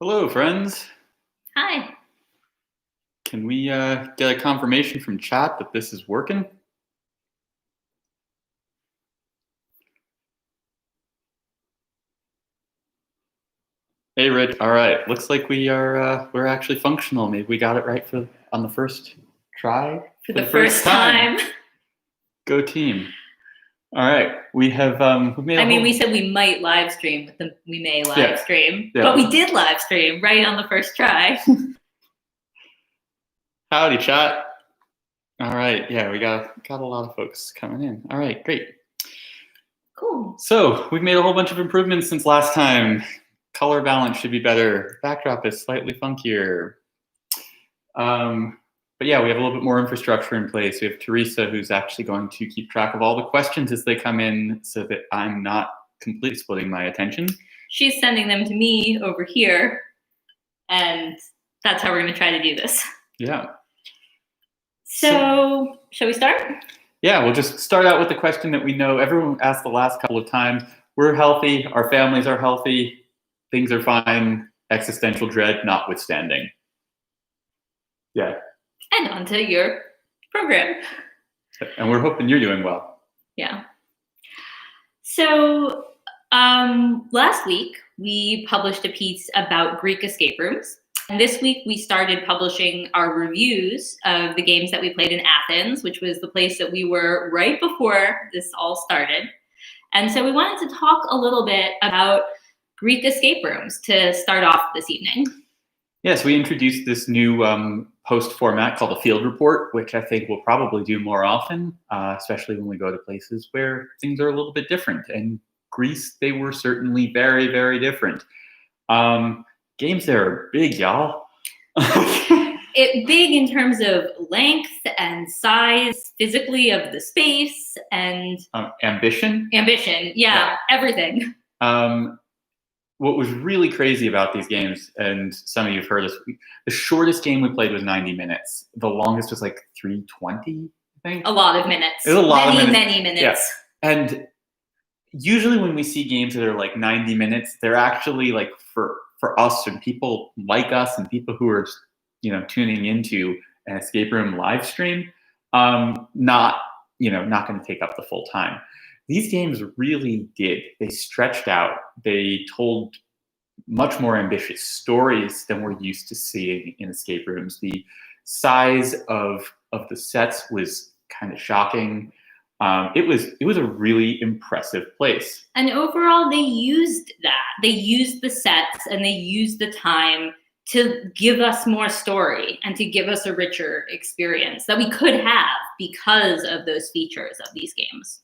Hello, friends. Hi. Can we get a confirmation from chat that this is working? Hey, Rich. All right. Looks like we're actually functional. Maybe we got it right on the first try. For the first time. Go team. All right. We have we've made. We said we might live stream, but we may live stream. Yeah. But we did live stream right on the first try. Howdy, chat. All right. Yeah, we got a lot of folks coming in. All right, great. Cool. So we've made a whole bunch of improvements since last time. Color balance should be better. Backdrop is slightly funkier. But yeah, we have a little bit more infrastructure in place. We have Teresa, who's actually going to keep track of all the questions as they come in so that I'm not completely splitting my attention. She's sending them to me over here, and that's how we're going to try to do this. Yeah. So shall we start? Yeah, we'll just start out with the question that we know everyone asked the last couple of times. We're healthy. Our families are healthy. Things are fine. Existential dread notwithstanding. Yeah. And onto your program. And we're hoping you're doing well. Yeah. So last week, we published a piece about Greek escape rooms. And this week, we started publishing our reviews of the games that we played in Athens, which was the place that we were right before this all started. And so we wanted to talk a little bit about Greek escape rooms to start off this evening. Yes, we introduced this new post format called a field report, which I think we'll probably do more often, especially when we go to places where things are a little bit different. And Greece, they were certainly very, very different. Games there are big, y'all. Big in terms of length and size, physically of the space, and ambition. Ambition, yeah. Everything. What was really crazy about these games, and some of you have heard this, the shortest game we played was 90 minutes. The longest was like 320, I think. A lot of minutes. It was a lot of minutes. Many minutes. Yeah. And usually when we see games that are like 90 minutes, they're actually like for us and people like us and people who are, tuning into an escape room live stream, not going to take up the full time. These games really did. They stretched out. They told much more ambitious stories than we're used to seeing in escape rooms. The size of the sets was kind of shocking. It was a really impressive place. And overall, they used that. They used the sets and they used the time to give us more story and to give us a richer experience that we could have because of those features of these games.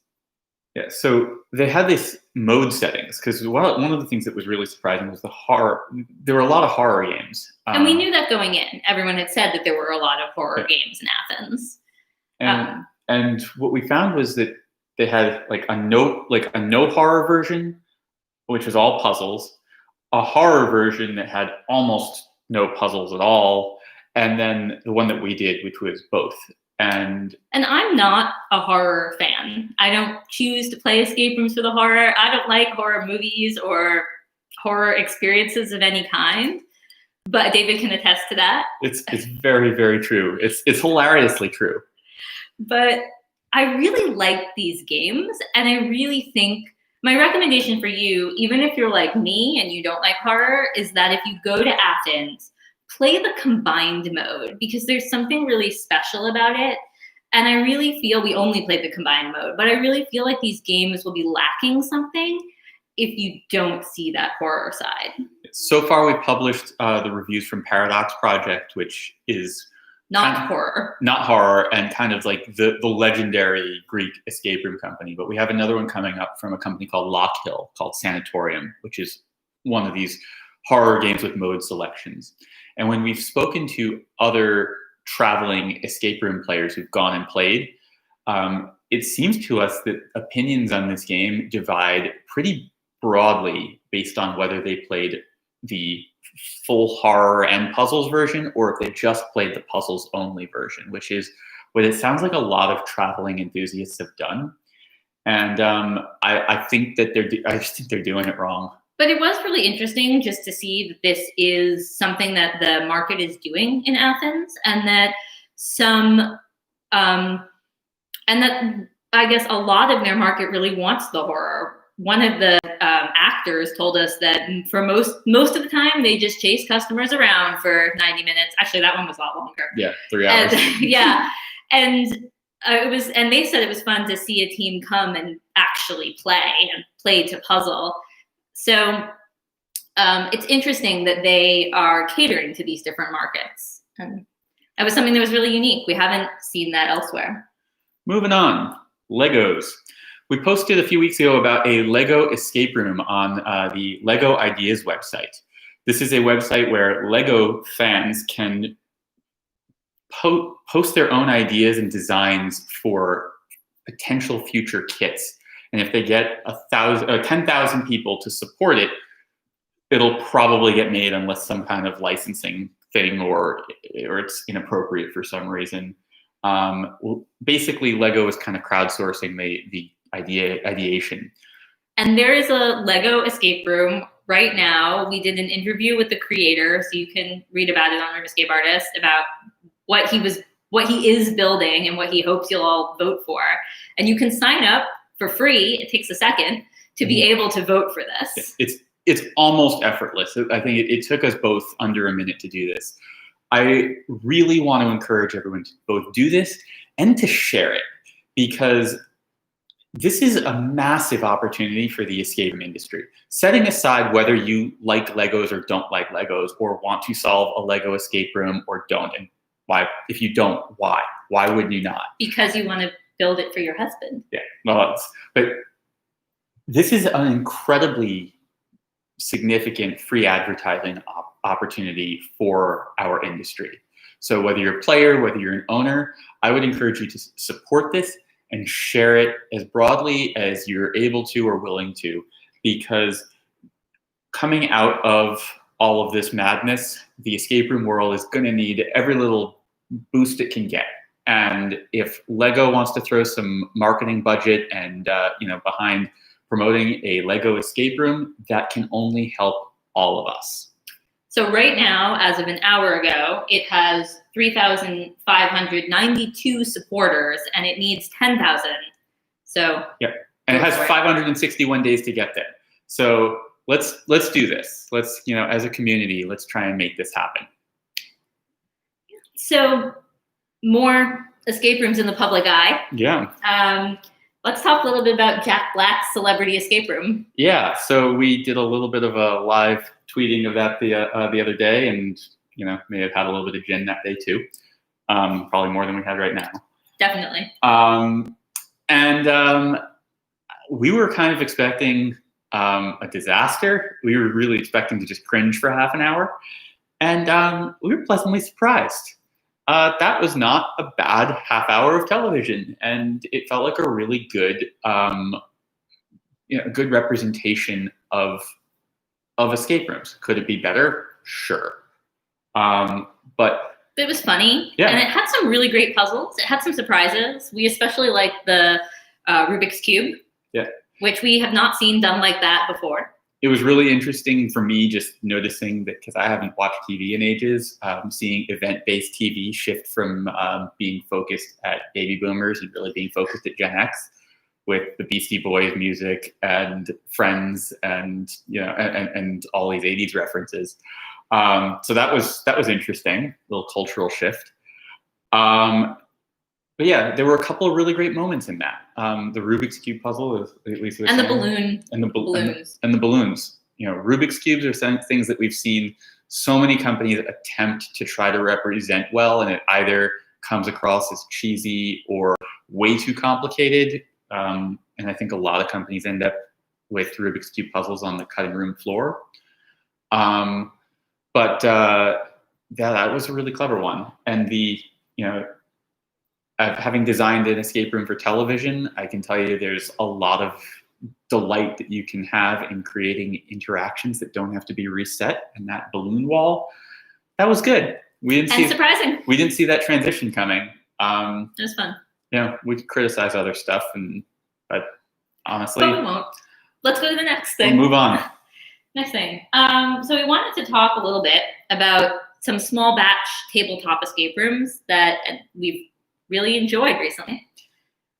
Yeah, so they had these mode settings because one of the things that was really surprising was the horror. There were a lot of horror games, and we knew that going in. Everyone had said that there were a lot of horror games in Athens. And what we found was that they had like a no horror version, which was all puzzles, a horror version that had almost no puzzles at all, and then the one that we did, which was both. And I'm not a horror fan. I don't choose to play escape rooms for the horror. I don't like horror movies or horror experiences of any kind. But David can attest to that. It's very, very true. It's hilariously true. But I really like these games, and I really think my recommendation for you, even if you're like me and you don't like horror, is that if you go to Athens, play the combined mode because there's something really special about it. And I really feel we only played the combined mode, but I really feel like these games will be lacking something if you don't see that horror side. So far, we've published the reviews from Paradox Project, which is not horror, and kind of like the legendary Greek escape room company. But we have another one coming up from a company called Lockhill called Sanatorium, which is one of these horror games with mode selections. And when we've spoken to other traveling escape room players who've gone and played, it seems to us that opinions on this game divide pretty broadly based on whether they played the full horror and puzzles version or if they just played the puzzles only version, which is what it sounds like a lot of traveling enthusiasts have done. And I think that I just think they're doing it wrong. But it was really interesting just to see that this is something that the market is doing in Athens, and that and that I guess a lot of their market really wants the horror. One of the actors told us that for most of the time they just chase customers around for 90 minutes. Actually, that one was a lot longer. Yeah, 3 hours. Yeah, and and they said it was fun to see a team come and actually play to puzzle. So it's interesting that they are catering to these different markets, and that was something that was really unique. We haven't seen that elsewhere. Moving on, Legos. We posted a few weeks ago about a Lego escape room on the Lego Ideas website. This is a website where Lego fans can post their own ideas and designs for potential future kits. And if they get 10,000 people to support it, it'll probably get made unless some kind of licensing thing or it's inappropriate for some reason. Basically, Lego is kind of crowdsourcing the ideation. And there is a Lego escape room right now. We did an interview with the creator, so you can read about it on Room Escape Artist, about what he is building and what he hopes you'll all vote for. And you can sign up for free. It takes a second to be able to vote for this. It's almost effortless. I think it took us both under a minute to do this. I really want to encourage everyone to both do this and to share it, because this is a massive opportunity for the escape room industry. Setting aside whether you like Legos or don't like Legos, or want to solve a Lego escape room or don't, and why, if you don't, why? Why would you not? Because you want to build it for your husband. Yeah, well, but this is an incredibly significant free advertising opportunity for our industry. So whether you're a player, whether you're an owner, I would encourage you to support this and share it as broadly as you're able to or willing to, because coming out of all of this madness, the escape room world is going to need every little boost it can get. And if Lego wants to throw some marketing budget and behind promoting a Lego escape room, that can only help all of us. So right now, as of an hour ago, it has 3,592 supporters, and it needs 10,000. So yeah, and it has 561 days to get there. So let's do this. Let's, as a community, let's try and make this happen. So more escape rooms in the public eye. Yeah. Let's talk a little bit about Jack Black's Celebrity Escape Room. Yeah, so we did a little bit of a live tweeting of that the other day, and may have had a little bit of gin that day too. Probably more than we had right now. Definitely. We were kind of expecting a disaster. We were really expecting to just cringe for half an hour, and we were pleasantly surprised. That was not a bad half hour of television, and it felt like a really good, good representation of escape rooms. Could it be better? Sure, but it was funny, yeah. And it had some really great puzzles. It had some surprises. We especially liked the Rubik's Cube, yeah, which we have not seen done like that before. It was really interesting for me just noticing that, because I haven't watched TV in ages, seeing event-based TV shift from being focused at baby boomers and really being focused at Gen X, with the Beastie Boys music and Friends and and all these 80s references. So that was interesting, a little cultural shift. But yeah, there were a couple of really great moments in that. The Rubik's Cube puzzle, at least, and the balloon, and the balloons, and the balloons. Rubik's Cubes are things that we've seen so many companies attempt to try to represent well, and it either comes across as cheesy or way too complicated. And I think a lot of companies end up with Rubik's Cube puzzles on the cutting room floor. But that was a really clever one, and having designed an escape room for television, I can tell you there's a lot of delight that you can have in creating interactions that don't have to be reset. And that balloon wall, that was good. Surprising. We didn't see that transition coming. It was fun. We could criticize other stuff, but honestly, we won't. Let's go to the next thing. We'll move on. Nice thing. So we wanted to talk a little bit about some small batch tabletop escape rooms that we've really enjoyed recently.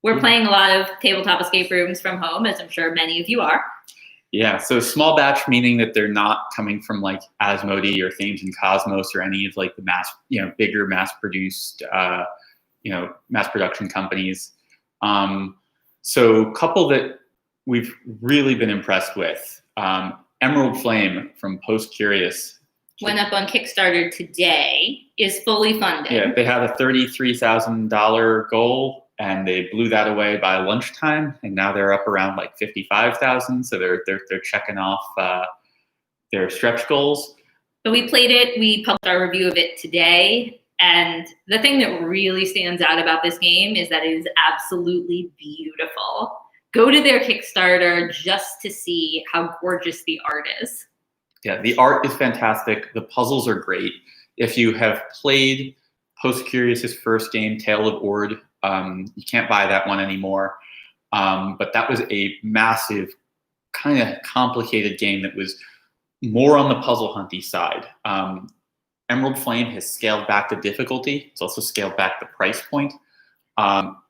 We're playing a lot of tabletop escape rooms from home, as I'm sure many of you are. Yeah, so small batch meaning that they're not coming from like Asmodee or Thames and Cosmos or any of like the bigger mass-produced, mass production companies. So a couple that we've really been impressed with. Emerald Flame from Post Curious. Went up on Kickstarter today, is fully funded. Yeah, they had a $33,000 goal, and they blew that away by lunchtime, and now they're up around like 55,000. So they're checking off their stretch goals. So we played it. We published our review of it today, and the thing that really stands out about this game is that it is absolutely beautiful. Go to their Kickstarter just to see how gorgeous the art is. Yeah, the art is fantastic. The puzzles are great. If you have played Post Curious's first game, Tale of Ord, you can't buy that one anymore. But that was a massive, kind of complicated game that was more on the puzzle hunty side. Emerald Flame has scaled back the difficulty. It's also scaled back the price point.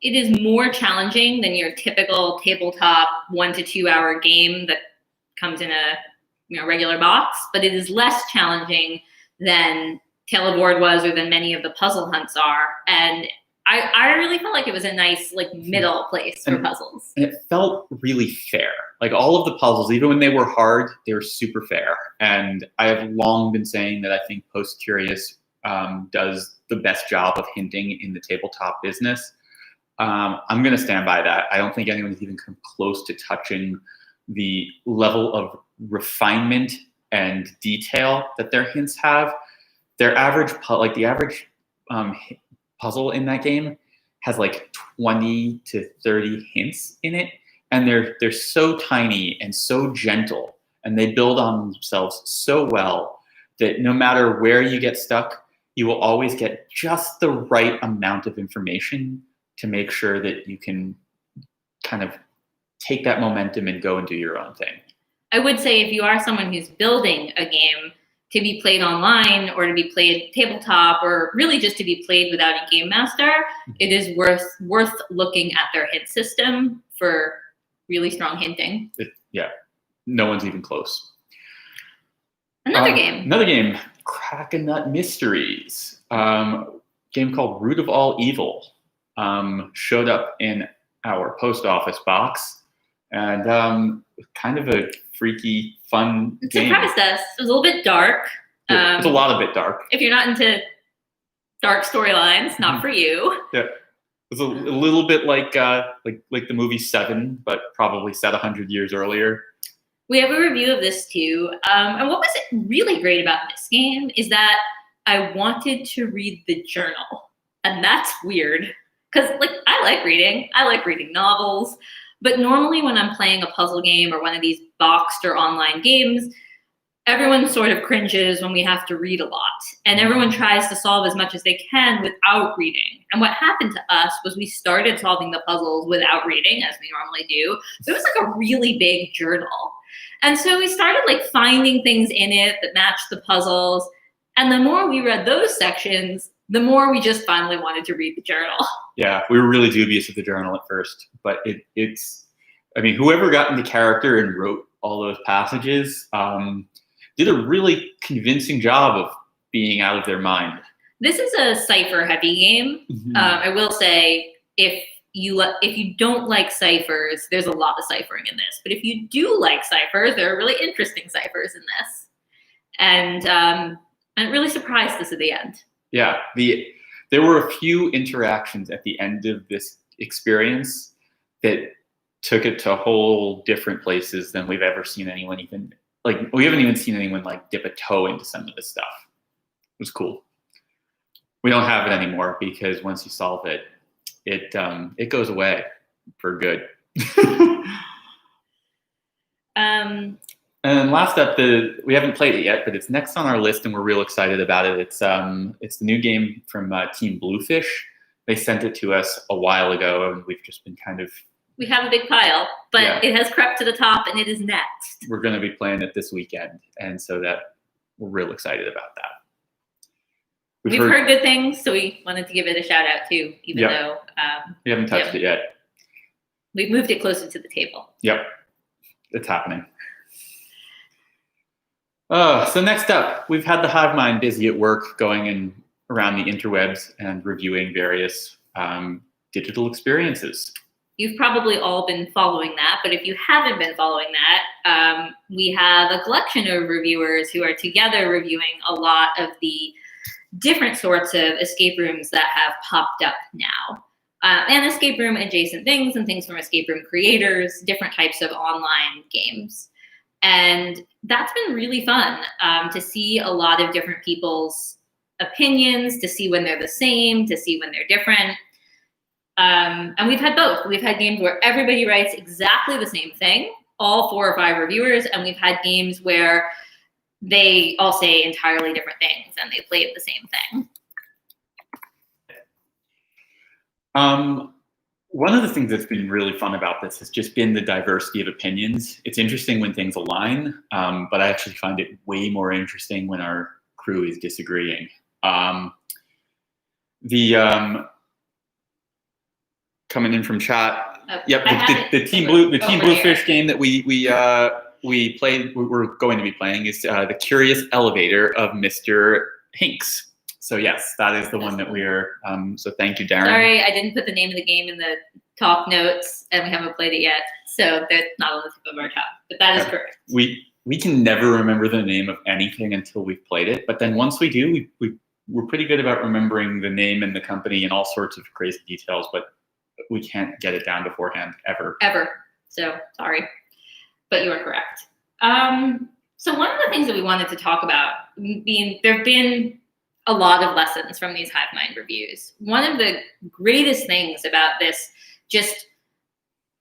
It is more challenging than your typical tabletop 1 to 2 hour game that comes in a regular box, but it is less challenging than Tale of Ord was, or than many of the puzzle hunts are. And I really felt like it was a nice middle place for puzzles. And it felt really fair. Like all of the puzzles, even when they were hard, they were super fair. And I have long been saying that I think Post Curious does the best job of hinting in the tabletop business. I'm going to stand by that. I don't think anyone's even come close to touching the level of refinement and detail that their hints have. Their average, the average puzzle in that game has like 20 to 30 hints in it, and they're so tiny and so gentle, and they build on themselves so well that no matter where you get stuck, you will always get just the right amount of information to make sure that you can kind of take that momentum and go and do your own thing. I would say if you are someone who's building a game to be played online or to be played tabletop or really just to be played without a game master, it is worth looking at their hint system for really strong hinting. Yeah, no one's even close. Another game, Crack-A-Nut Mysteries. Game called Root of All Evil. Showed up in our post office box, and kind of a freaky, fun game. It surprised us. It was a little bit dark. It's a lot of bit dark. If you're not into dark storylines, not for you. Yeah, it's a little bit like the movie Seven, but probably set 100 years earlier. We have a review of this too, and what was really great about this game is that I wanted to read the journal, and that's weird. Because I like reading novels, but normally when I'm playing a puzzle game or one of these boxed or online games, everyone sort of cringes when we have to read a lot, and everyone tries to solve as much as they can without reading. And what happened to us was we started solving the puzzles without reading, as we normally do. So it was like a really big journal. And so we started finding things in it that matched the puzzles. And the more we read those sections, the more we just finally wanted to read the journal. Yeah, we were really dubious of the journal at first, but whoever got into character and wrote all those passages did a really convincing job of being out of their mind. This is a cipher-heavy game. Mm-hmm. I will say, if you don't like ciphers, there's a lot of ciphering in this. But if you do like ciphers, there are really interesting ciphers in this. And it really surprised us at the end. Yeah, there were a few interactions at the end of this experience that took it to whole different places than we've ever seen anyone even, we haven't even seen anyone dip a toe into some of this stuff. It was cool. We don't have it anymore because once you solve it, it goes away for good. And then last up, we haven't played it yet, but it's next on our list, and we're real excited about it. It's the new game from Team Bluefish. They sent it to us a while ago, and we've just been kind of We have a big pile, but Yeah. it has crept to the top and it is next. We're going to be playing it this weekend, and so that we're real excited about that. We've heard good things, so we wanted to give it a shout out too, even Yep. though we haven't touched it yet. we've moved it closer to the table. Yep, it's happening. So next up, we've had the Hive Mind busy at work, going in around the interwebs and reviewing various digital experiences. You've probably all been following that, but if you haven't been following that, we have a collection of reviewers who are together reviewing a lot of the different sorts of escape rooms that have popped up now. And escape room adjacent things and things from escape room creators, different types of online games. And that's been really fun to see a lot of different people's opinions, to see when they're the same, to see when they're different. And we've had both. We've had games where everybody writes exactly the same thing, all 4 or 5 reviewers, and we've had games where they all say entirely different things and they played the same thing. One of the things that's been really fun about this has just been the diversity of opinions. It's interesting when things align, but I actually find it way more interesting when our crew is disagreeing. Coming in from chat. Yep, the Team Bluefish game that we played, we're going to be playing is the Curious Elevator of Mr. Hinks. So yes, that is the one that we are. So thank you, Darren. Sorry, I didn't put the name of the game in the talk notes, and we haven't played it yet, so that's not on the tip of our tongue. But that is correct. We can never remember the name of anything until we've played it, but then once we do, we're pretty good about remembering the name and the company and all sorts of crazy details, but we can't get it down beforehand ever. So sorry, but you are correct. So one of the things that we wanted to talk about, there've been a lot of lessons from these Hive Mind reviews. One of the greatest things about this, just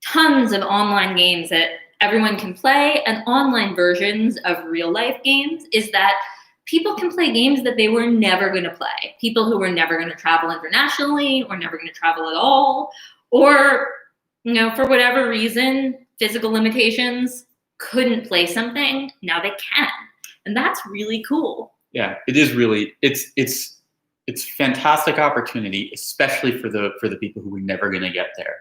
tons of online games that everyone can play and online versions of real life games, is that people can play games that they were never going to play. People who were never going to travel internationally or never going to travel at all, or, for whatever reason, physical limitations, couldn't play something. Now they can. And that's really cool. Yeah, it is really, it's fantastic opportunity, especially for the people who were never going to get there.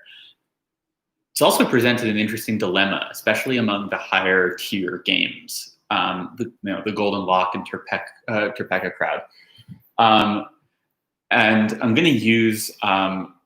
It's also presented an interesting dilemma, especially among the higher tier games, the Golden Lock and Terpeka crowd. And I'm going to use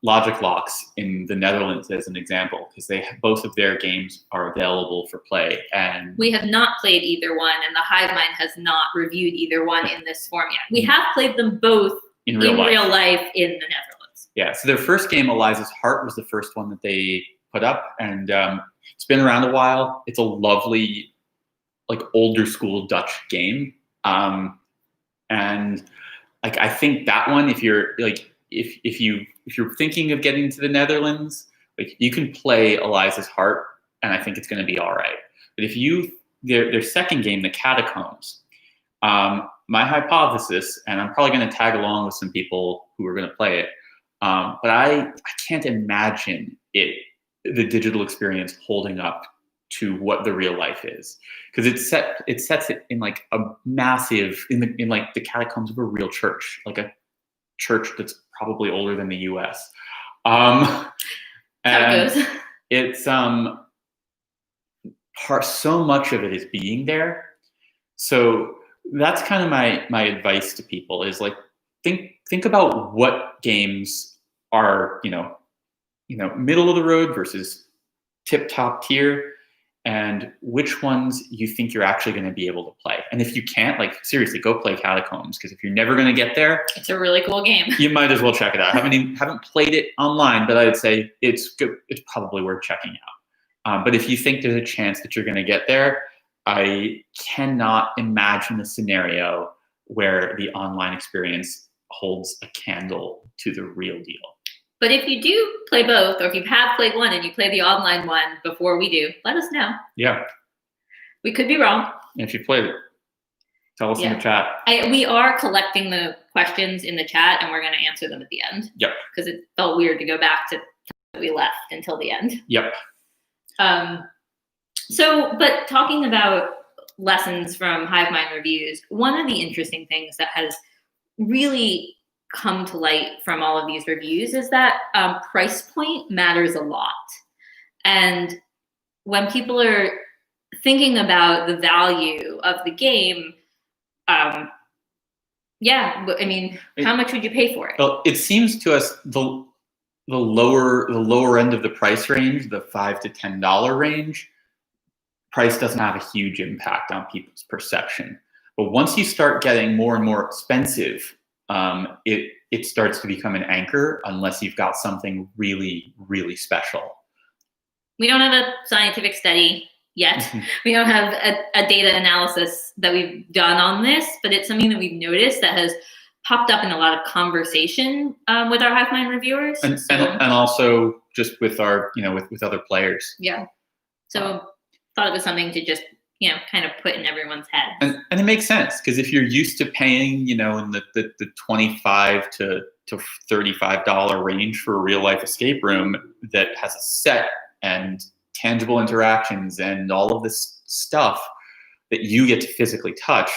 Logic Locks in the Netherlands as an example, because both of their games are available for play. And we have not played either one, and the Hive Mind has not reviewed either one in this form yet. We have played them both in real life in the Netherlands. Yeah, so their first game, Eliza's Heart, was the first one that they put up, and it's been around a while. It's a lovely, older school Dutch game, and I think that one, if you're if you're thinking of getting to the Netherlands, you can play Eliza's Heart, and I think it's going to be all right. But if their second game, The Catacombs, my hypothesis, and I'm probably going to tag along with some people who are going to play it, but I can't imagine the digital experience holding up to what the real life is, because it sets it in a massive in the catacombs of a real church, like a church that's probably older than the U.S. And it's so much of it is being there. So that's kind of my advice to people is think about what games are middle of the road versus tip top tier, and which ones you think you're actually going to be able to play. And if you can't, seriously, go play Catacombs, because if you're never going to get there, it's a really cool game. You might as well check it out. Haven't played it online, but I'd say it's good. It's probably worth checking out. But if you think there's a chance that you're going to get there, I cannot imagine a scenario where the online experience holds a candle to the real deal. But if you do play both, or if you have played one and you play the online one before we do, let us know. Yeah. We could be wrong. And if you played it, tell us in the chat. We are collecting the questions in the chat, and we're going to answer them at the end. Yep. Because it felt weird to go back to we left until the end. Yep. But talking about lessons from Hive Mind reviews, one of the interesting things that has really come to light from all of these reviews is that price point matters a lot. And when people are thinking about the value of the game, how much would you pay for it? Well, it seems to us the lower end of the price range, the $5 to $10 range, price doesn't have a huge impact on people's perception. But once you start getting more and more expensive, it starts to become an anchor unless you've got something really, really special. We don't have a scientific study yet. We don't have a data analysis that we've done on this, but it's something that we've noticed that has popped up in a lot of conversation with our Hive Mind reviewers. And also just with our, with other players. Yeah. So thought it was something to just, kind of put in everyone's head. And it makes sense, because if you're used to paying, in the $25 to $35 range for a real life escape room that has a set and tangible interactions and all of this stuff that you get to physically touch,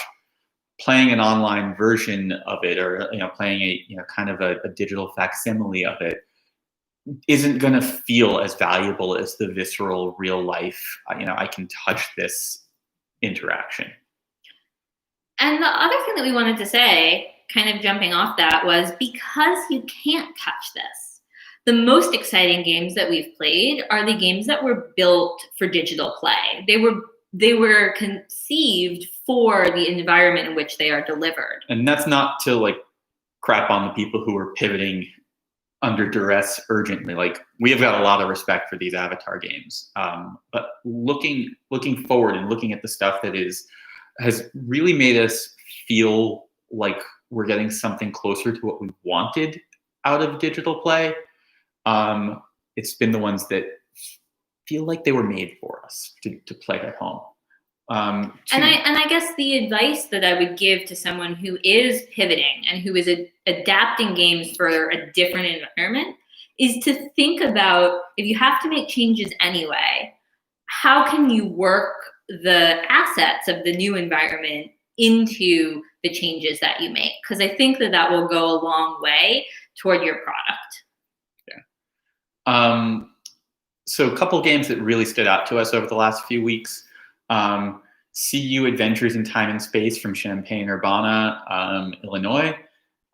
playing an online version of it, or playing a kind of a digital facsimile of it, isn't going to feel as valuable as the visceral real life, I can touch this interaction. And the other thing that we wanted to say, kind of jumping off that, was because you can't touch this, the most exciting games that we've played are the games that were built for digital play. They were conceived for the environment in which they are delivered. And that's not to crap on the people who are pivoting under duress urgently. We have got a lot of respect for these Avatar games, but looking forward and looking at the stuff that has really made us feel like we're getting something closer to what we wanted out of digital play. It's been the ones that feel like they were made for us to play at home. And I guess the advice that I would give to someone who is pivoting and who is adapting games for a different environment is to think about, if you have to make changes anyway, how can you work the assets of the new environment into the changes that you make? Because I think that will go a long way toward your product. Yeah. So a couple games that really stood out to us over the last few weeks. CU Adventures in Time and Space from Champaign-Urbana, Illinois.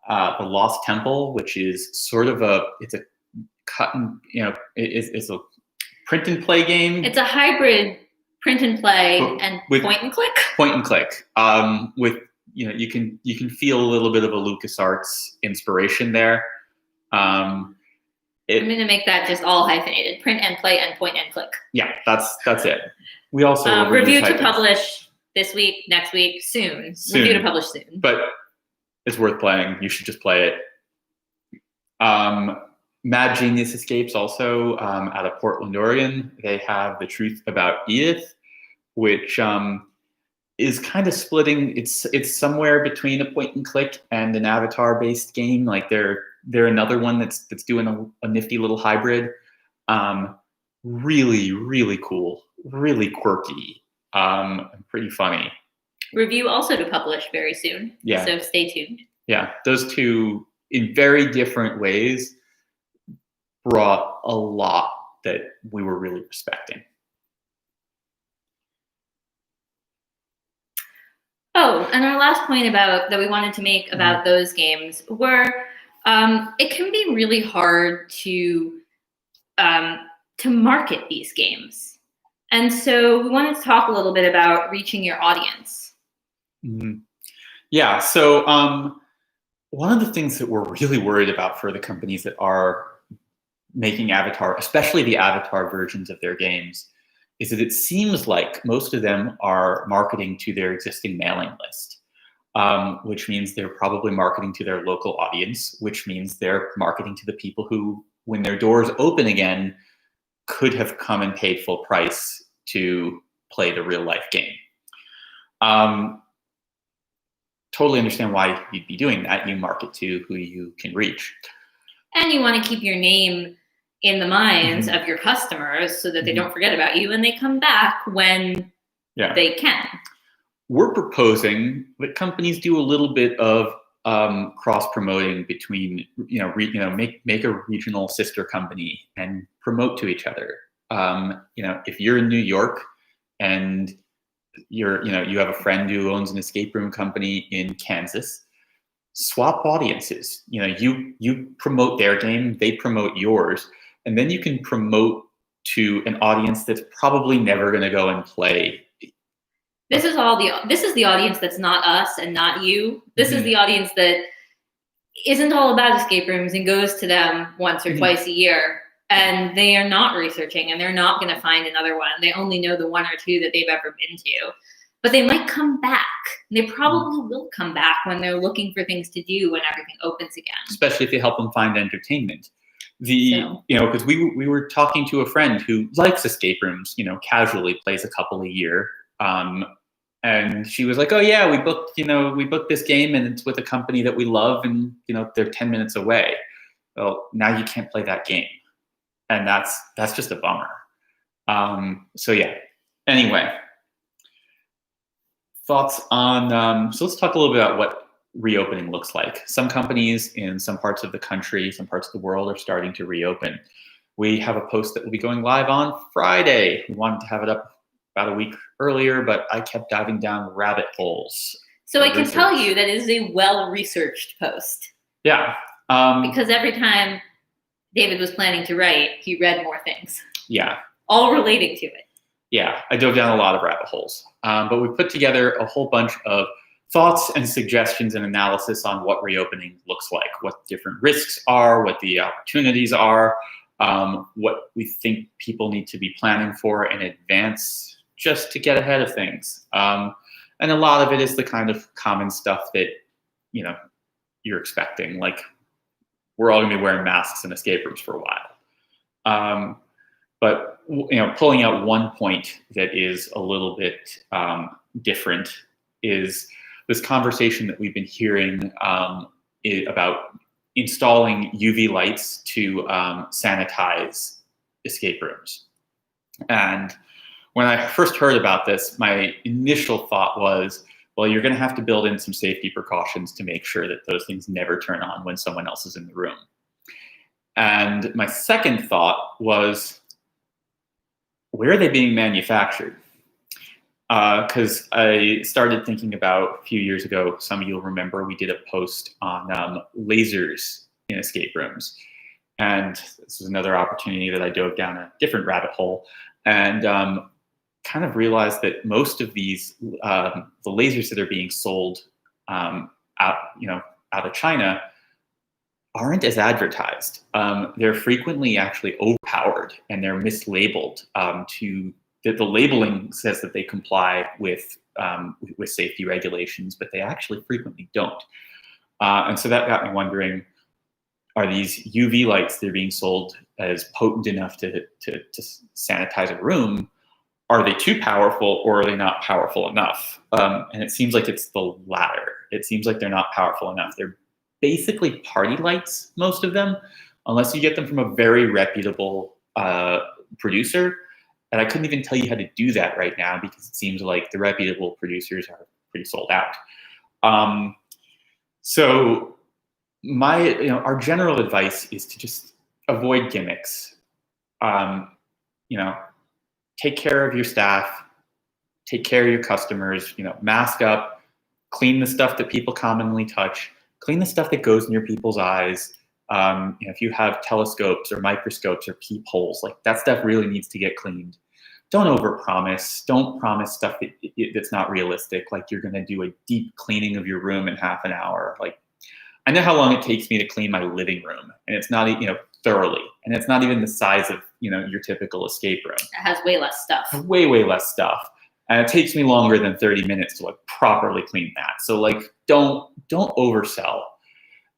The Lost Temple, which is sort of it's a cut and, it's a print and play game. It's a hybrid print and play and point and click. Point and click. With, you can feel a little bit of a LucasArts inspiration there. I'm going to make that just all hyphenated: print and play and point and click. Yeah, that's it. We also review to publish this week, next week, soon. Review to publish soon. But it's worth playing. You should just play it. Mad Genius Escapes also out of Portland, Oregon. They have The Truth About Edith, which is kind of splitting. It's somewhere between a point and click and an Avatar-based game. They're another one that's doing a nifty little hybrid. Really, really cool, really quirky, pretty funny. Review also to publish very soon. Yeah. So stay tuned. Yeah, those two, in very different ways, brought a lot that we were really respecting. Oh, and our last point that we wanted to make about those games were, it can be really hard to market these games. And so we wanted to talk a little bit about reaching your audience. Mm-hmm. Yeah, so one of the things that we're really worried about for the companies that are making Avatar, especially the Avatar versions of their games, is that it seems like most of them are marketing to their existing mailing list, which means they're probably marketing to their local audience, which means they're marketing to the people who, when their doors open again, could have come and paid full price to play the real life game. Totally understand why you'd be doing that. You market to who you can reach. And you want to keep your name in the minds of your customers so that they don't forget about you and they come back when they can. We're proposing that companies do a little bit of cross promoting between, make a regional sister company and promote to each other. If you're in New York and you have a friend who owns an escape room company in Kansas, swap audiences. You promote their game, they promote yours, and then you can promote to an audience that's probably never going to go and play. This is the audience that's not us and not you. This is the audience that isn't all about escape rooms and goes to them once or twice a year, and they are not researching and they're not going to find another one. They only know the one or two that they've ever been to, but they might come back. They probably will come back when they're looking for things to do when everything opens again. Especially if you help them find entertainment. Because we were talking to a friend who likes escape rooms, casually plays a couple a year. And she was like, "Oh yeah, we booked this game and it's with a company that we love, and they're 10 minutes away." Well, now you can't play that game, and that's just a bummer. Anyway, thoughts on. So let's talk a little bit about what reopening looks like. Some companies in some parts of the country, some parts of the world are starting to reopen. We have a post that will be going live on Friday. We wanted to have it up about a week earlier, but I kept diving down rabbit holes. So I can tell you that it is a well-researched post. Yeah. Because every time David was planning to write, he read more things. Yeah. All relating to it. Yeah, I dove down a lot of rabbit holes. But we put together a whole bunch of thoughts and suggestions and analysis on what reopening looks like, what different risks are, what the opportunities are, what we think people need to be planning for in advance, just to get ahead of things. And a lot of it is the kind of common stuff that, you're expecting. Like, we're all gonna be wearing masks in escape rooms for a while. But pulling out one point that is a little bit different is this conversation that we've been hearing about installing UV lights to sanitize escape rooms. And when I first heard about this, my initial thought was, well, you're going to have to build in some safety precautions to make sure that those things never turn on when someone else is in the room. And my second thought was, where are they being manufactured? Because I started thinking about a few years ago, some of you will remember, we did a post on lasers in escape rooms. And this is another opportunity that I dove down a different rabbit hole and kind of realized that most of these, the lasers that are being sold out of China aren't as advertised. They're frequently actually overpowered and they're mislabeled the labeling says that they comply with safety regulations, but they actually frequently don't. And so that got me wondering, are these UV lights that are being sold as potent enough to sanitize a room? Are they too powerful, or are they not powerful enough? And it seems like it's the latter. It seems like they're not powerful enough. They're basically party lights, most of them, unless you get them from a very reputable producer. And I couldn't even tell you how to do that right now because it seems like the reputable producers are pretty sold out. So our general advice is to just avoid gimmicks. Take care of your staff, take care of your customers, mask up, clean the stuff that people commonly touch, clean the stuff that goes near people's eyes. If you have telescopes or microscopes or peepholes, like that stuff really needs to get cleaned. Don't overpromise. Don't promise stuff that's not realistic. Like you're going to do a deep cleaning of your room in half an hour. Like I know how long it takes me to clean my living room, and it's not thoroughly, and it's not even the size of your typical escape room. It has way less stuff. Way less stuff, and it takes me longer than 30 minutes to properly clean that. So don't oversell.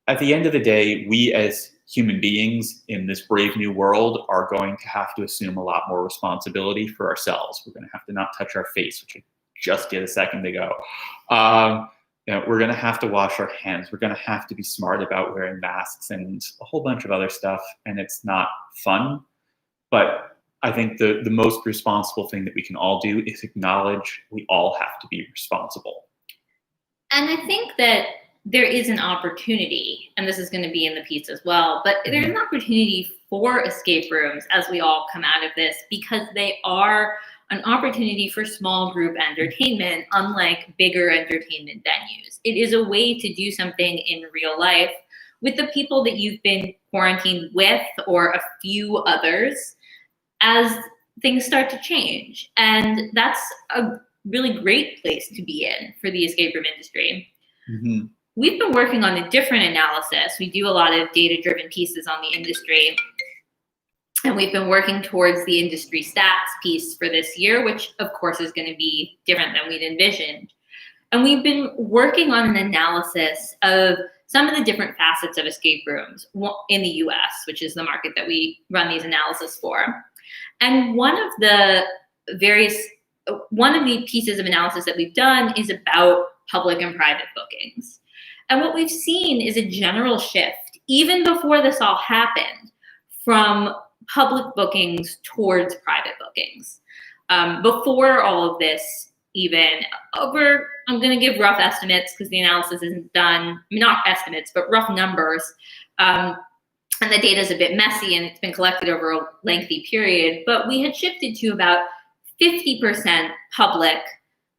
At the end of the day, we as human beings in this brave new world are going to have to assume a lot more responsibility for ourselves. We're going to have to not touch our face, which I just did a second ago. we're going to have to wash our hands. We're going to have to be smart about wearing masks and a whole bunch of other stuff. And it's not fun. But I think the most responsible thing that we can all do is acknowledge we all have to be responsible. And I think that there is an opportunity, and this is going to be in the piece as well, but there's an opportunity for escape rooms as we all come out of this, because they are an opportunity for small group entertainment, unlike bigger entertainment venues. It is a way to do something in real life with the people that you've been quarantined with or a few others as things start to change. And that's a really great place to be in for the escape room industry. Mm-hmm. We've been working on a different analysis. We do a lot of data-driven pieces on the industry. And we've been working towards the industry stats piece for this year, which of course is going to be different than we'd envisioned. And we've been working on an analysis of some of the different facets of escape rooms in the US, which is the market that we run these analysis for. And one of the pieces of analysis that we've done is about public and private bookings. And what we've seen is a general shift, even before this all happened, from public bookings towards private bookings. Before all of this, I'm going to give rough estimates because the analysis isn't done, not estimates, but rough numbers. And the data is a bit messy and it's been collected over a lengthy period, but we had shifted to about 50% public,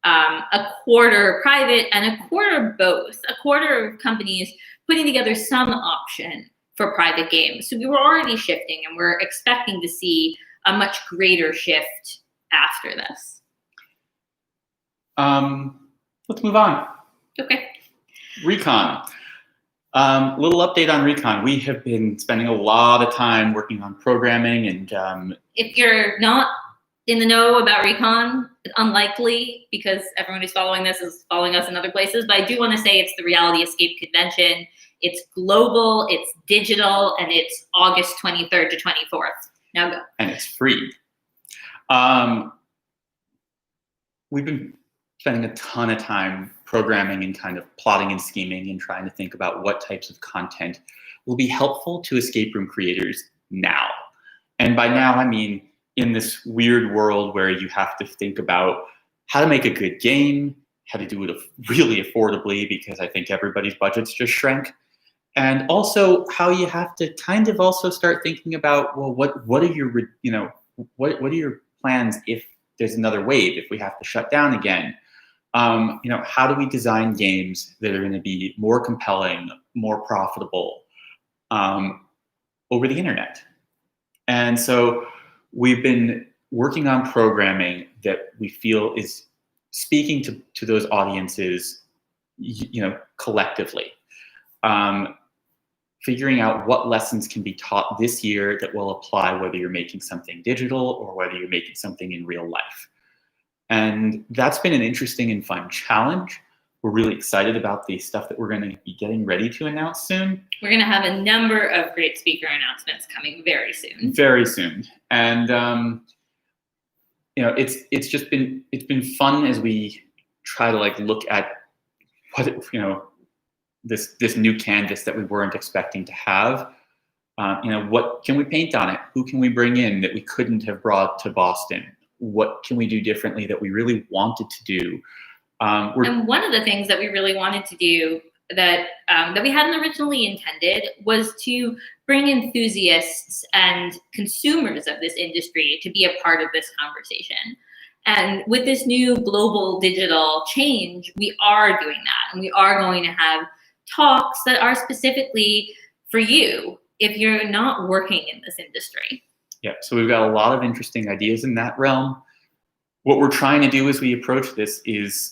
a quarter private, and a quarter both. A quarter of companies putting together some option for private games. So we were already shifting, and we're expecting to see a much greater shift after this. Let's move on. Okay. Recon. Little update on Recon. We have been spending a lot of time working on programming, and if you're not in the know about Recon, unlikely, because everyone who's following this is following us in other places, but I do want to say it's the Reality Escape Convention. It's global, it's digital, and it's August 23rd to 24th. Now go. And it's free. We've been spending a ton of time programming and kind of plotting and scheming and trying to think about what types of content will be helpful to escape room creators now. And by now, I mean in this weird world where you have to think about how to make a good game, how to do it really affordably, because I think everybody's budgets just shrank. And also how you have to kind of also start thinking about, well, what are your, what are your plans if there's another wave, if we have to shut down again? How do we design games that are going to be more compelling, more profitable over the internet? And so we've been working on programming that we feel is speaking to those audiences, collectively. Figuring out what lessons can be taught this year that will apply whether you're making something digital or whether you're making something in real life. And that's been an interesting and fun challenge. We're really excited about the stuff that we're going to be getting ready to announce soon. We're going to have a number of great speaker announcements coming very soon. Very soon. And it's been fun as we try to look at what this new canvas that we weren't expecting to have. What can we paint on it? Who can we bring in that we couldn't have brought to Boston? What can we do differently that we really wanted to do? And one of the things that we really wanted to do that we hadn't originally intended was to bring enthusiasts and consumers of this industry to be a part of this conversation. And with this new global digital change, we are doing that. And we are going to have talks that are specifically for you if you're not working in this industry. Yeah, so we've got a lot of interesting ideas in that realm. What we're trying to do as we approach this is,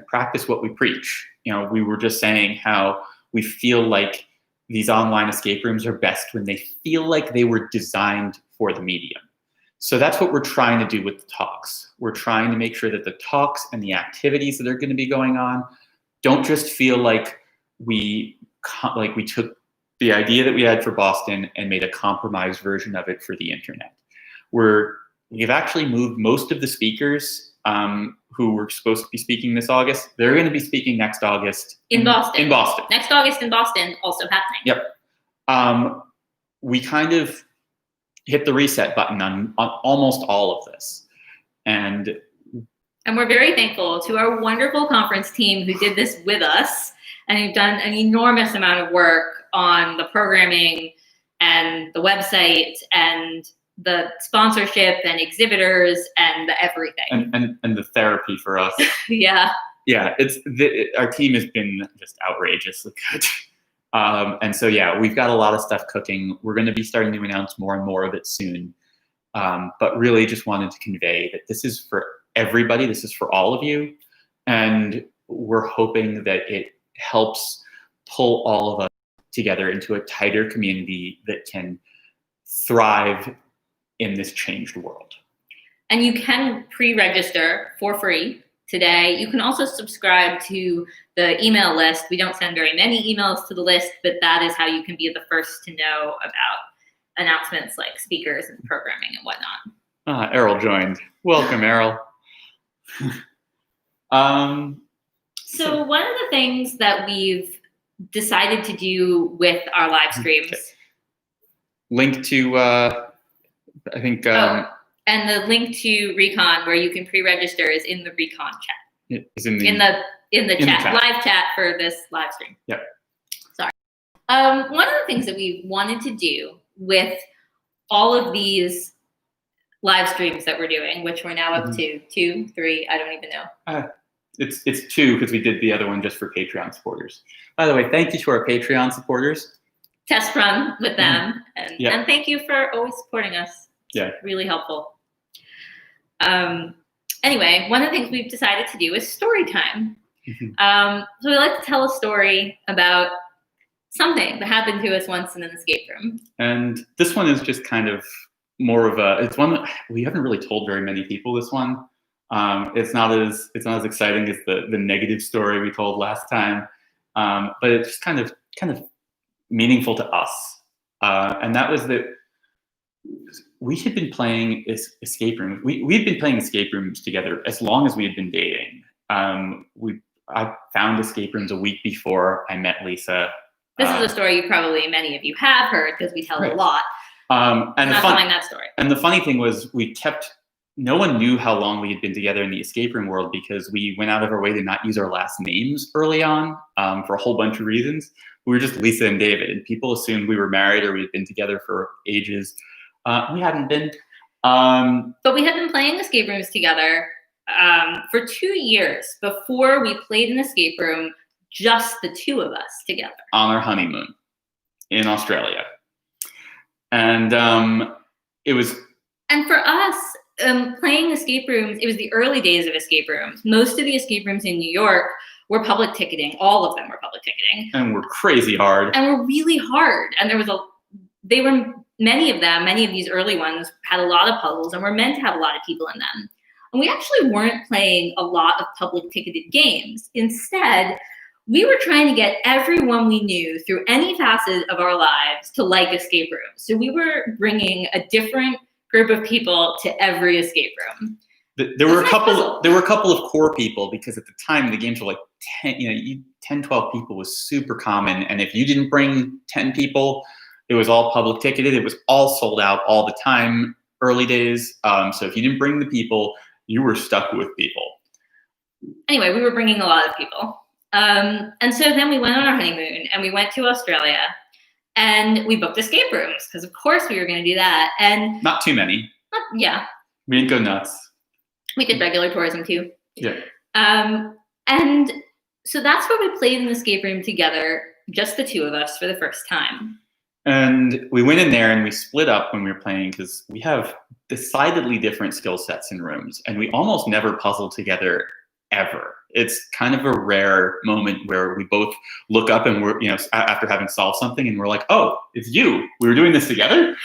practice what we preach. We were just saying how we feel like these online escape rooms are best when they feel like they were designed for the medium. So that's what we're trying to do with the talks. We're trying to make sure that the talks and the activities that are going to be going on don't just feel like we took the idea that we had for Boston and made a compromised version of it for the internet. We've actually moved most of the speakers who were supposed to be speaking this August, they're going to be speaking next August In Boston. In Boston. Next August in Boston, also happening. Yep. We kind of hit the reset button on almost all of this. And we're very thankful to our wonderful conference team who did this with us and who've done an enormous amount of work on the programming and the website and the sponsorship and exhibitors and the everything. And the therapy for us. Yeah. Yeah, our team has been just outrageously good. And so, yeah, we've got a lot of stuff cooking. We're going to be starting to announce more and more of it soon. But really just wanted to convey that this is for everybody. This is for all of you. And we're hoping that it helps pull all of us together into a tighter community that can thrive in this changed world. And you can pre-register for free today. You can also subscribe to the email list. We don't send very many emails to the list, but that is how you can be the first to know about announcements like speakers and programming and whatnot. Errol joined. Welcome, Errol. So one of the things that we've decided to do with our live streams. Okay. Link to, I think. And the link to Recon where you can pre-register is in the Recon chat. Is in the chat, live chat for this live stream. Yep. Sorry. One of the things that we wanted to do with all of these live streams that we're doing, which we're now up to 2, 3, I don't even know. It's 2 because we did the other one just for Patreon supporters. By the way, thank you to our Patreon supporters. Test run with them, and thank you for always supporting us. Yeah, really helpful. Anyway, one of the things we've decided to do is story time. So we like to tell a story about something that happened to us once in an escape room. And this one is just kind of more of it's one that we haven't really told very many people. This one, it's not as exciting as the negative story we told last time, but it's just kind of meaningful to us, and that was that we had been playing escape rooms. We'd been playing escape rooms together as long as we had been dating. I found escape rooms a week before I met Lisa. This is a story many of you have heard because we tell it a lot. And not telling that story. And the funny thing was no one knew how long we had been together in the escape room world because we went out of our way to not use our last names early on for a whole bunch of reasons. We were just Lisa and David, and people assumed we were married or we had been together for ages. We hadn't been. But we had been playing escape rooms together for 2 years before we played an escape room, just the two of us together. On our honeymoon in Australia. And it was... And for us, playing escape rooms, it was the early days of escape rooms. Most of the escape rooms in New York were public ticketing. All of them were public ticketing. And were crazy hard. And were really hard. And many of these early ones had a lot of puzzles and were meant to have a lot of people in them. And we actually weren't playing a lot of public ticketed games. Instead, we were trying to get everyone we knew through any facet of our lives to like escape rooms. So we were bringing a different group of people to every escape room. There were a couple of core people because at the time the games were like 10, 12 people was super common. And if you didn't bring 10 people, it was all public ticketed. It was all sold out all the time, early days. So if you didn't bring the people, you were stuck with people. Anyway, we were bringing a lot of people. And so then we went on our honeymoon and we went to Australia and we booked escape rooms because of course we were going to do that. And not too many. Yeah. We didn't go nuts. We did regular tourism too. Yeah. And so that's where we played an escape room together, just the two of us for the first time. And we went in there and we split up when we were playing because we have decidedly different skill sets in rooms and we almost never puzzle together ever. It's kind of a rare moment where we both look up and we're, after having solved something and we're like, oh, it's you. We were doing this together.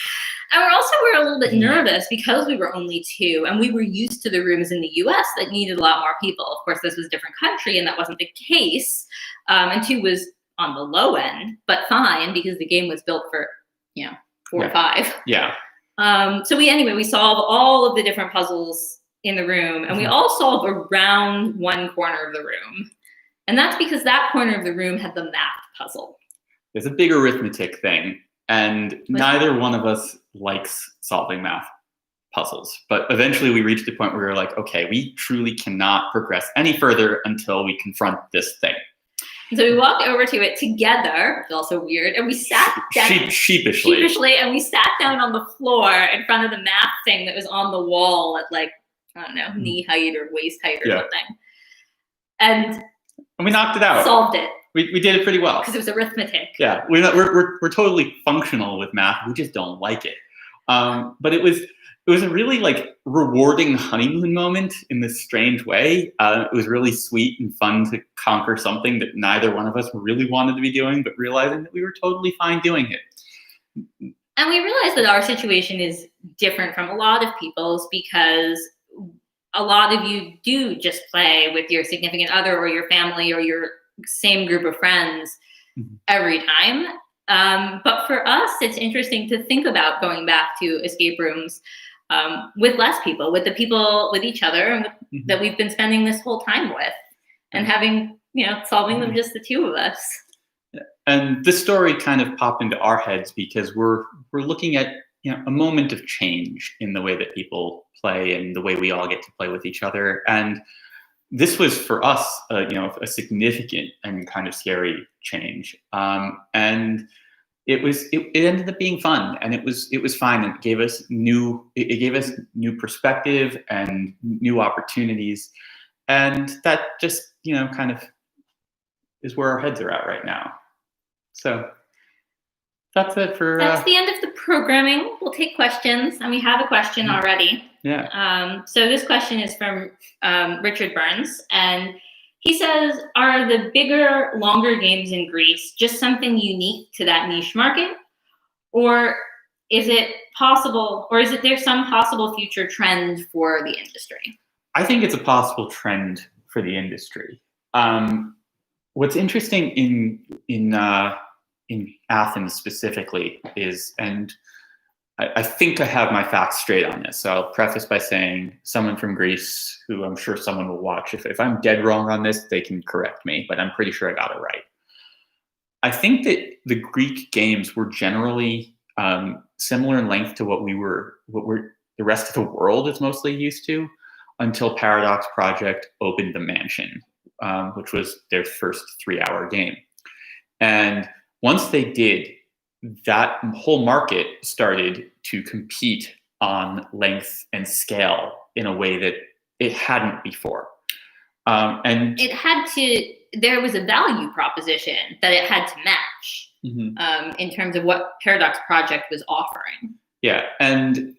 And we're a little bit nervous because we were only two and we were used to the rooms in the US that needed a lot more people. Of course, this was a different country and that wasn't the case. And 2 was on the low end, but fine because the game was built for, 4 or 5. Yeah. So we solved all of the different puzzles in the room, and we all solved around one corner of the room. And that's because that corner of the room had the math puzzle. There's a big arithmetic thing, and neither one of us likes solving math puzzles. But eventually we reached the point where we were like, okay, we truly cannot progress any further until we confront this thing. So we walked over to it together, it's also weird, and we sat down sheepishly, and we sat down on the floor in front of the math thing that was on the wall at like, I don't know, knee height or waist height or something. And we knocked it out. Solved it. We did it pretty well. Because it was arithmetic. Yeah, we're totally functional with math. We just don't like it. But it was a really like rewarding honeymoon moment in this strange way. It was really sweet and fun to conquer something that neither one of us really wanted to be doing, but realizing that we were totally fine doing it. And we realized that our situation is different from a lot of people's, because a lot of you do just play with your significant other or your family or your same group of friends every time. But for us, it's interesting to think about going back to escape rooms with less people, with the people, with each other, and that we've been spending this whole time with, and having, solving them just the two of us. And this story kind of popped into our heads because we're looking at a moment of change in the way that people play and the way we all get to play with each other. And this was for us, a significant and kind of scary change. And it ended up being fun, and it was fine, and it gave us new perspective and new opportunities, and that just kind of is where our heads are at right now. So that's it for. That's the end of the programming. We'll take questions, and we have a question already. Yeah. So this question is from Richard Burns, and he says, are the bigger, longer games in Greece just something unique to that niche market? Or is it there some possible future trend for the industry? I think it's a possible trend for the industry. What's interesting in Athens specifically is, and I think I have my facts straight on this, so I'll preface by saying someone from Greece, who I'm sure someone will watch, if I'm dead wrong on this, they can correct me, but I'm pretty sure I got it right. I think that the Greek games were generally similar in length to what the rest of the world is mostly used to, until Paradox Project opened the Mansion, which was their first 3-hour game. And once they did, that whole market started to compete on length and scale in a way that it hadn't before. And there was a value proposition that it had to match in terms of what Paradox Project was offering. Yeah, and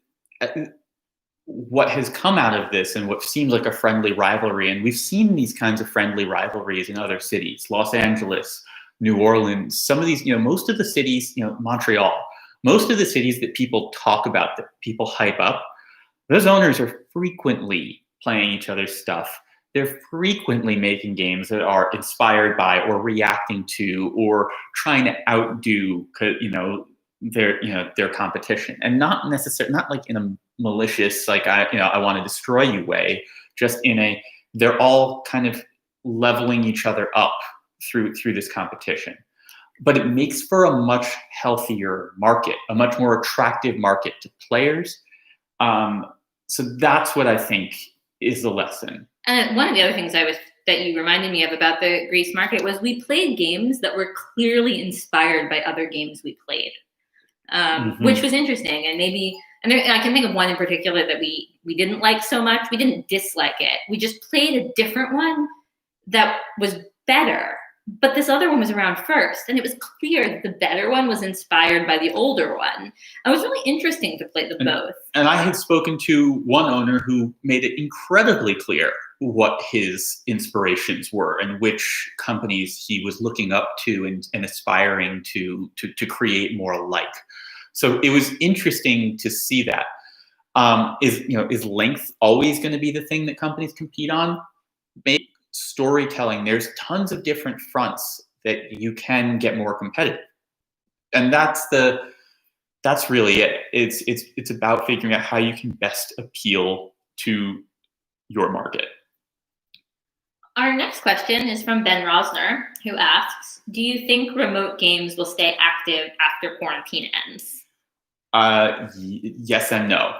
what has come out of this, and what seems like a friendly rivalry, and we've seen these kinds of friendly rivalries in other cities, Los Angeles, New Orleans, some of these, most of the cities, Montreal, most of the cities that people talk about, that people hype up, those owners are frequently playing each other's stuff. They're frequently making games that are inspired by or reacting to or trying to outdo, their competition, and not necessarily, not like in a malicious, like I want to destroy you way, just they're all kind of leveling each other up through this competition. But it makes for a much healthier market, a much more attractive market to players. So that's what I think is the lesson. And one of the other things that you reminded me of about the Greece market was we played games that were clearly inspired by other games we played, which was interesting. And I can think of one in particular that we didn't like so much. We didn't dislike it. We just played a different one that was better. But this other one was around first, and it was clear that the better one was inspired by the older one. And it was really interesting to play both. And I had spoken to one owner who made it incredibly clear what his inspirations were and which companies he was looking up to and aspiring to create more alike. So it was interesting to see that. Is length always going to be the thing that companies compete on? Maybe. Storytelling, there's tons of different fronts that you can get more competitive, and that's really it. It's about figuring out how you can best appeal to your market. Our next question is from Ben Rosner, who asks, do you think remote games will stay active after quarantine ends? Yes and no.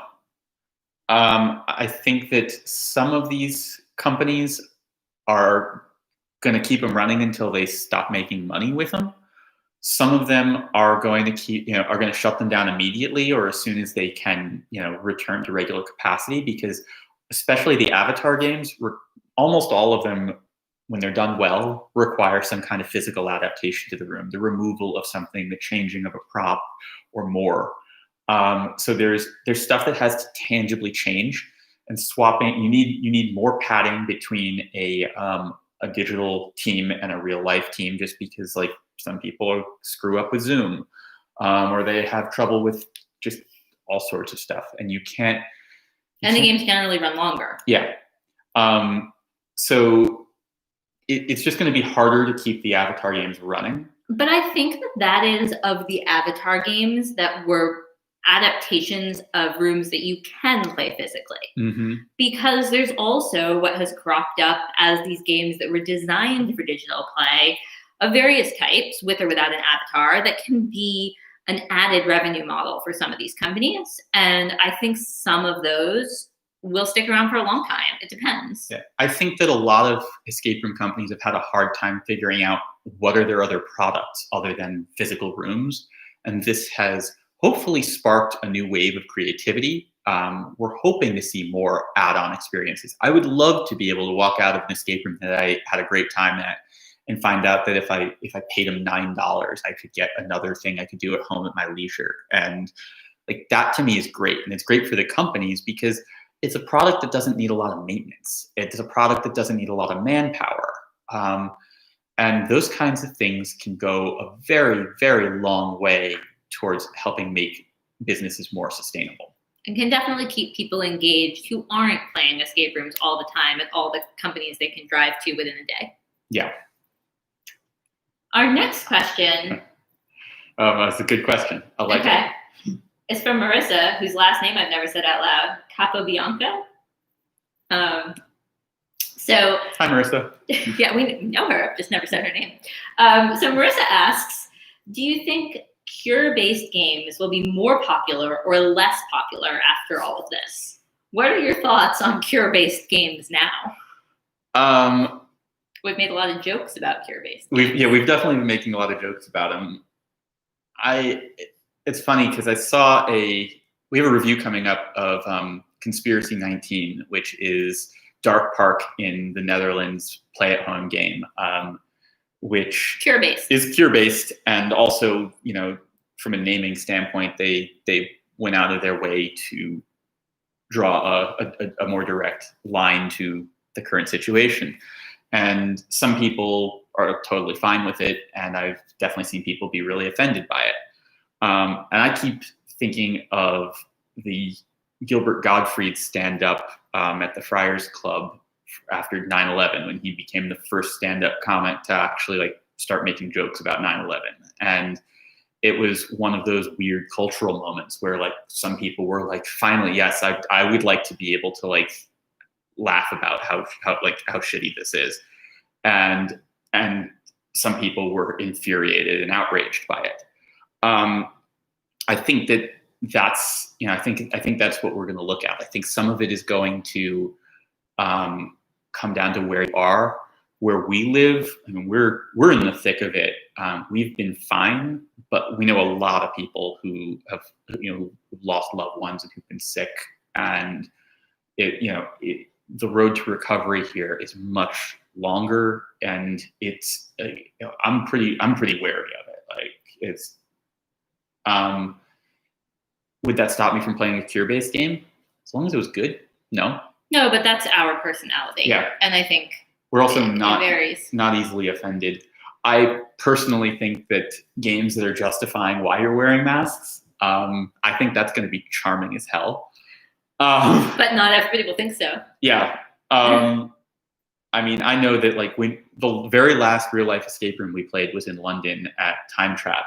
I think that some of these companies are going to keep them running until they stop making money with them. Some of them are going to shut them down immediately or as soon as they can, return to regular capacity, because especially the Avatar games, almost all of them, when they're done well, require some kind of physical adaptation to the room, the removal of something, the changing of a prop or more. So there's stuff that has to tangibly change, and swapping. You need more padding between a digital team and a real life team, just because like some people screw up with Zoom, or they have trouble with just all sorts of stuff, and you can't. And the games generally run longer. Yeah. So it's just going to be harder to keep the Avatar games running. But I think that is of the Avatar games that were adaptations of rooms that you can play physically. Mm-hmm. Because there's also what has cropped up as these games that were designed for digital play of various types, with or without an avatar, that can be an added revenue model for some of these companies. And I think some of those will stick around for a long time. It depends. Yeah. I think that a lot of escape room companies have had a hard time figuring out what are their other products other than physical rooms. And this has hopefully sparked a new wave of creativity. We're hoping to see more add-on experiences. I would love to be able to walk out of an escape room that I had a great time at and find out that if I paid them $9, I could get another thing I could do at home at my leisure. And like that to me is great. And it's great for the companies because it's a product that doesn't need a lot of maintenance. It's a product that doesn't need a lot of manpower. And those kinds of things can go a very, very long way towards helping make businesses more sustainable. And can definitely keep people engaged who aren't playing escape rooms all the time at all the companies they can drive to within a day. Yeah. Our next question. That's a good question. I like it. It's from Marissa, whose last name I've never said out loud, Capobianco. So hi, Marissa. Yeah, we know her, just never said her name. So Marissa asks, do you think cure-based games will be more popular or less popular after all of this? What are your thoughts on cure-based games now? We've made a lot of jokes about cure-based games. We've definitely been making a lot of jokes about them. It's funny because we have a review coming up of Conspiracy 19, which is Dark Park in the Netherlands play-at-home game, which is cure-based, and also, from a naming standpoint, they went out of their way to draw a more direct line to the current situation. And some people are totally fine with it, and I've definitely seen people be really offended by it. And I keep thinking of the Gilbert Gottfried stand-up at the Friars Club after 9/11, when he became the first stand-up comic to actually start making jokes about 9/11. And it was one of those weird cultural moments where some people were like, finally, yes, I would like to be able to laugh about how shitty this is. And some people were infuriated and outraged by it. I think that's I think that's what we're going to look at. I think some of it is going to come down to where you are, where we live. I mean, we're in the thick of it. We've been fine, but we know a lot of people who have lost loved ones and who've been sick, and the road to recovery here is much longer, and it's I'm pretty wary of it. Would that stop me from playing a cure-based game? As long as it was good? No, but that's our personality. Yeah. And I think we're also it varies. not easily offended. I personally think that games that are justifying why you're wearing masks, I think that's going to be charming as hell. But not everybody will think so. Yeah. I mean, I know that when the very last real life escape room we played was in London at Time Trap.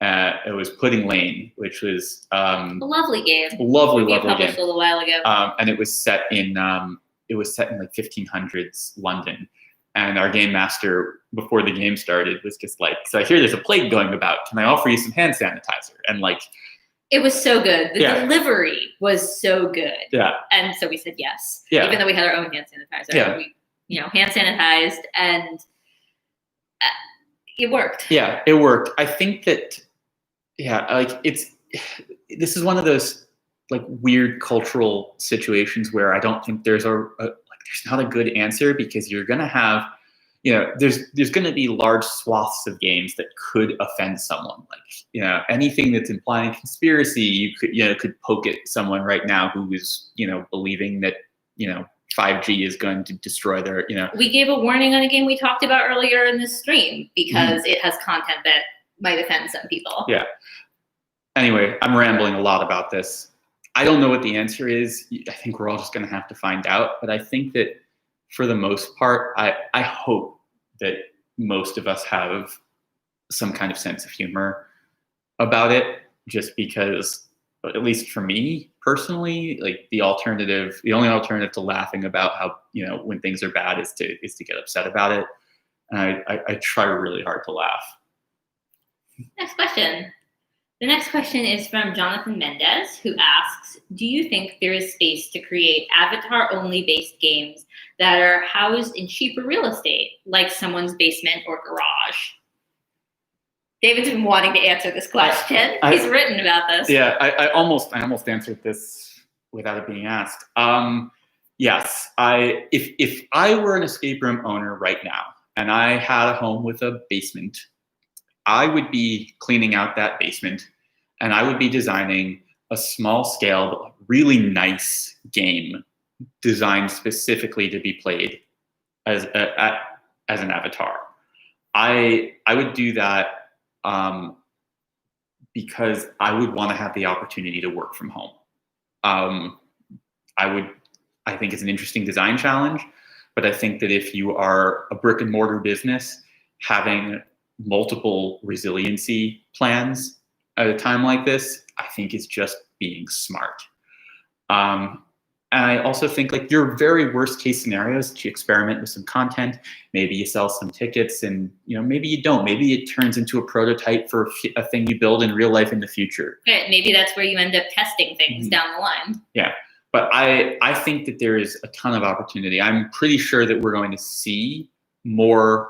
It was Pudding Lane, which was a lovely game. Lovely we game. Published a little while ago. And it was set in it was set in like 1500s London. And our game master, before the game started, was just like, so I hear there's a plague going about. Can I offer you some hand sanitizer? And like, it was so good. The Yeah. delivery was so good. yeah, And so we said yes. Yeah. Even though we had our own hand sanitizer. Yeah. We, hand sanitized, and it worked. yeah, it worked. I think that, like this is one of those like weird cultural situations where I don't think there's there's not a good answer, because you're going to have, there's going to be large swaths of games that could offend someone. Like, anything that's implying conspiracy, you could poke at someone right now who is, believing that, 5G is going to destroy their, We gave a warning on a game we talked about earlier in this stream because it has content that might offend some people. Yeah. Anyway, I'm rambling a lot about this. I don't know what the answer is. I think we're all just going to have to find out. But I think that for the most part, I hope that most of us have some kind of sense of humor about it, just because, at least for me personally, like the only alternative to laughing about how, when things are bad is to get upset about it. And I try really hard to laugh. Next question. The next question is from Jonathan Mendez, who asks, do you think there is space to create avatar-only based games that are housed in cheaper real estate, like someone's basement or garage? David's been wanting to answer this question. He's written about this. Yeah, I almost answered this without it being asked. Yes, if I were an escape room owner right now and I had a home with a basement, I would be cleaning out that basement, and I would be designing a small-scale, really nice game designed specifically to be played as an avatar. I would do that because I would want to have the opportunity to work from home. I think it's an interesting design challenge, but I think that if you are a brick and mortar business, having multiple resiliency plans at a time like this, I think is just being smart. And I also think, like, your very worst case scenarios, to experiment with some content. Maybe you sell some tickets, and maybe you don't. Maybe it turns into a prototype for a thing you build in real life in the future. Maybe that's where you end up testing things down the line. Yeah, but I think that there is a ton of opportunity. I'm pretty sure that we're going to see more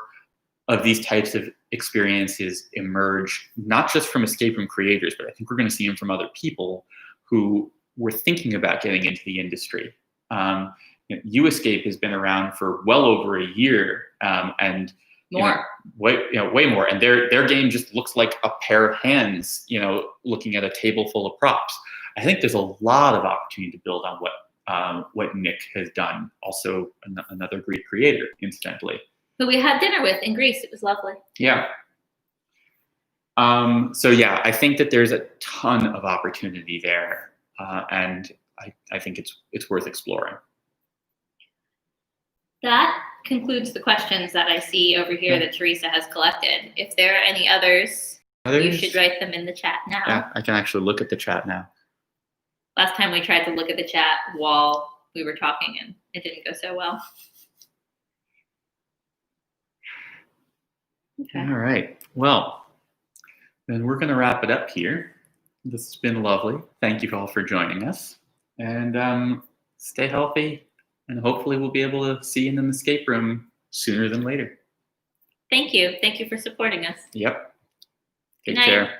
of these types of experiences emerge, not just from escape room creators, but I think we're going to see them from other people who were thinking about getting into the industry. UEscape has been around for well over a year, and way more. And their game just looks like a pair of hands, looking at a table full of props. I think there's a lot of opportunity to build on what Nick has done. Also, another Greek creator, incidentally. Who we had dinner with in Greece. It was lovely. Yeah. So yeah, I think that there's a ton of opportunity there, and I think it's worth exploring. That concludes the questions that I see over here that Teresa has collected. If there are any others, you should write them in the chat now. Yeah, I can actually look at the chat now. Last time we tried to look at the chat while we were talking, and it didn't go so well. Okay. All right. Well, then we're going to wrap it up here. This has been lovely. Thank you all for joining us. And stay healthy. And hopefully we'll be able to see you in an escape room sooner than later. Thank you. Thank you for supporting us. Yep. Take Good night. care.